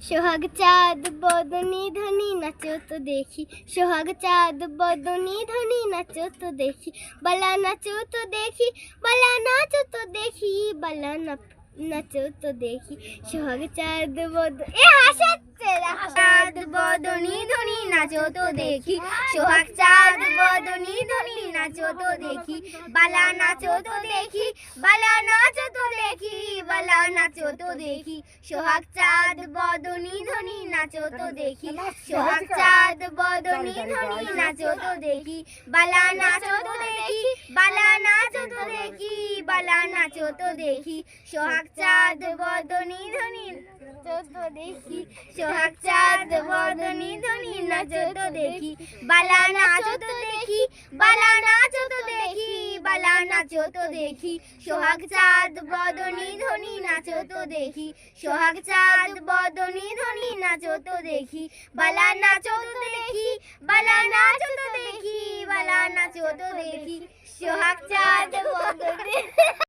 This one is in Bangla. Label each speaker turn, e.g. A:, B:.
A: সোহাগ চাঁদ বদনি ধনি নাচো তো দেখি, সোহাগ চাঁদ বদনি ধনি নাচো তো দেখি, বালা নাচো তো দেখি, বালা নাচো তো দেখি, বালা নাচো তো দেখি, সোহাগ চাঁদ হাসাচ্ছে চাঁদ বদনি ধনি নাচো তো দেখি, সোহাগ চাঁদ বদনি ধনি নাচো তো দেখি, বালা নাচো তো দেখি, বালা নাচো তো দেখি, বালা নাচো তো দেখি, সোহাগ চাঁদ বদনি ধনি নাচো তো দেখি, সোহাগ চাঁদ বদনি ধনি নাচো তো দেখি, বালা নাচো তো দেখি, বালা নাচো তো দেখি, বালা নাচো তো দেখি, সোহাগ চাঁদ বদনি ধনি নাচো তো দেখি, সোহাগ চাঁদ বদনি ধনি নাচো তো দেখি, বালা নাচো তো দেখি, বালা নাচো তো দেখি, বালা নাচো তো দেখি, সোহাগ চাঁদ বদনি ধনি নাচো তো দেখি, সোহাগ চাঁদ বদনি ধনি নাচো তো দেখি, বালা নাচো তো দেখি, বালা নাচো তো দেখি, বালা নাচো তো দেখি, সোহাগ চাঁদ বদনি